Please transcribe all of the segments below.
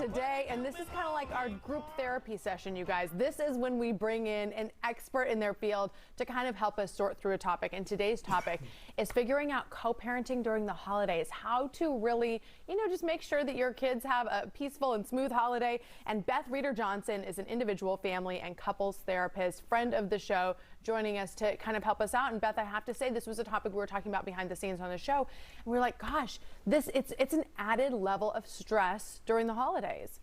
today, and this is kind of like our group therapy session, you guys. This is when we bring in an expert in their field to kind of help us sort through a topic. And today's topic is figuring out co-parenting during the holidays, how to really, just make sure that your kids have a peaceful and smooth holiday. And Beth Reeder-Johnson is an individual, family, and couples therapist, friend of the show, joining us to kind of help us out. And Beth, I have to say, this was a topic we were talking about behind the scenes on the show. And we were like, gosh, it's an added level of stress during the holidays.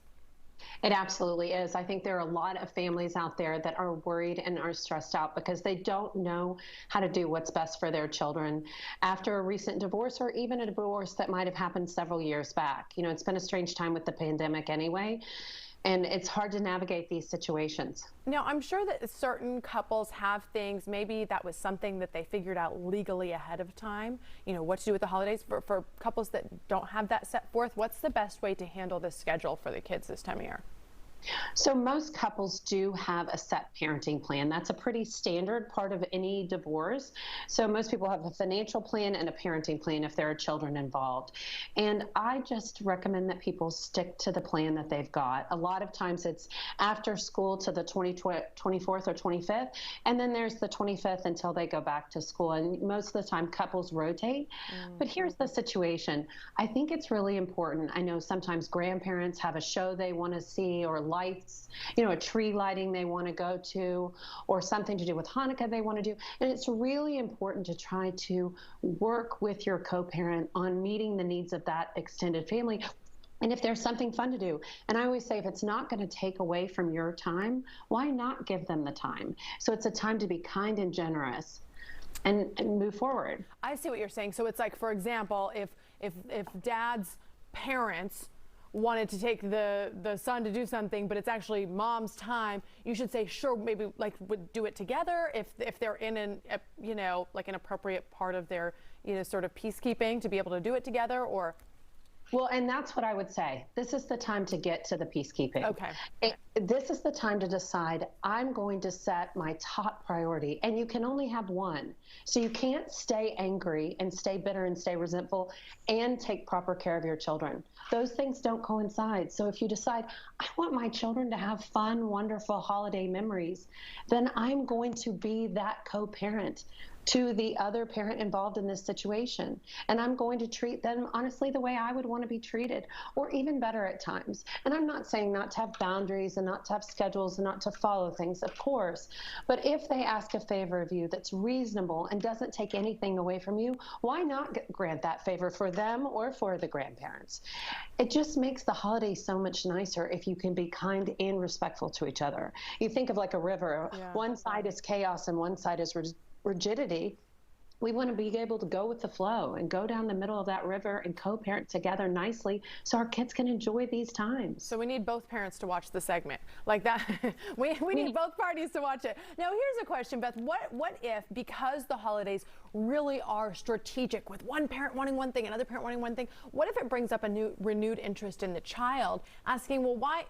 It absolutely is. I think there are a lot of families out there that are worried and are stressed out because they don't know how to do what's best for their children after a recent divorce, or even a divorce that might have happened several years back. It's been a strange time with the pandemic anyway, and it's hard to navigate these situations. Now, I'm sure that certain couples have things, maybe that was something that they figured out legally ahead of time, what to do with the holidays. For couples that don't have that set forth, what's the best way to handle the schedule for the kids this time of year? So most couples do have a set parenting plan. That's a pretty standard part of any divorce. So most people have a financial plan and a parenting plan if there are children involved. And I just recommend that people stick to the plan that they've got. A lot of times it's after school to the 24th or 25th, and then there's the 25th until they go back to school. And most of the time couples rotate. But here's the situation. I think it's really important. I know sometimes grandparents have a show they want to see, or lights, a tree lighting they want to go to, or something to do with Hanukkah they want to do. And it's really important to try to work with your co-parent on meeting the needs of that extended family. And if there's something fun to do, and I always say, if it's not going to take away from your time, why not give them the time? So it's a time to be kind and generous and move forward. I see what you're saying. So it's like, for example, if dad's parents wanted to take the son to do something, but it's actually mom's time, you should say, sure, maybe would do it together if they're in an an appropriate part of their sort of peacekeeping to be able to do it together. Or well, and that's what I would say. This is the time to get to the peacekeeping. Okay. This is the time to decide, I'm going to set my top priority, and you can only have one. So you can't stay angry and stay bitter and stay resentful and take proper care of your children. Those things don't coincide. So if you decide, I want my children to have fun, wonderful holiday memories, then I'm going to be that co-parent to the other parent involved in this situation. And I'm going to treat them honestly the way I would want to be treated, or even better at times. And I'm not saying not to have boundaries and not to have schedules and not to follow things, of course. But if they ask a favor of you that's reasonable and doesn't take anything away from you, why not grant that favor for them or for the grandparents? It just makes the holiday so much nicer if you can be kind and respectful to each other. You think of like a river. Yeah. One side is chaos and one side is rigidity. We want to be able to go with the flow and go down the middle of that river and co-parent together nicely so our kids can enjoy these times. So we need both parents to watch the segment like that. we need both parties to watch it. Now here's a question, Beth. What if, because the holidays really are strategic, with one parent wanting one thing, another parent wanting one thing, what if it brings up a renewed interest in the child, asking, well, why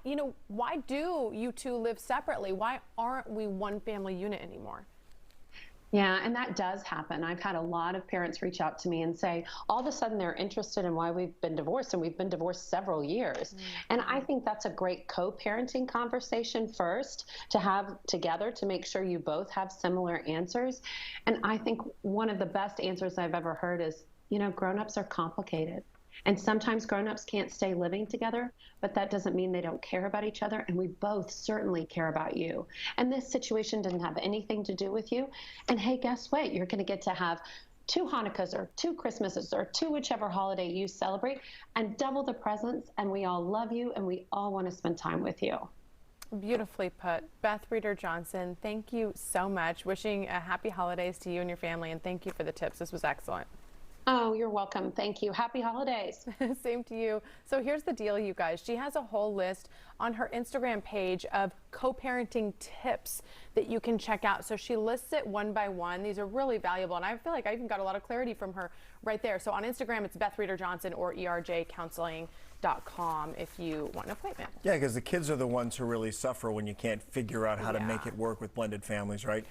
do you two live separately? Why aren't we one family unit anymore? Yeah, and that does happen. I've had a lot of parents reach out to me and say, all of a sudden they're interested in why we've been divorced, and we've been divorced several years. And I think that's a great co-parenting conversation first to have together to make sure you both have similar answers. And I think one of the best answers I've ever heard is, grown-ups are complicated. And sometimes grown-ups can't stay living together, but that doesn't mean they don't care about each other. And we both certainly care about you. And this situation didn't have anything to do with you. And hey, guess what? You're going to get to have 2 Hanukkahs or 2 Christmases or 2 whichever holiday you celebrate, and double the presents. And we all love you, and we all want to spend time with you. Beautifully put. Beth Reeder-Johnson, thank you so much. Wishing a happy holidays to you and your family, and thank you for the tips. This was excellent. Oh, you're welcome. Thank you. Happy holidays. Same to you. So here's the deal, you guys. She has a whole list on her Instagram page of co-parenting tips that you can check out. So she lists it one by one. These are really valuable, and I feel like I even got a lot of clarity from her right there. So on Instagram, it's Beth Reeder-Johnson or erjcounseling.com if you want an appointment. Yeah, because the kids are the ones who really suffer when you can't figure out how to make it work with blended families, right?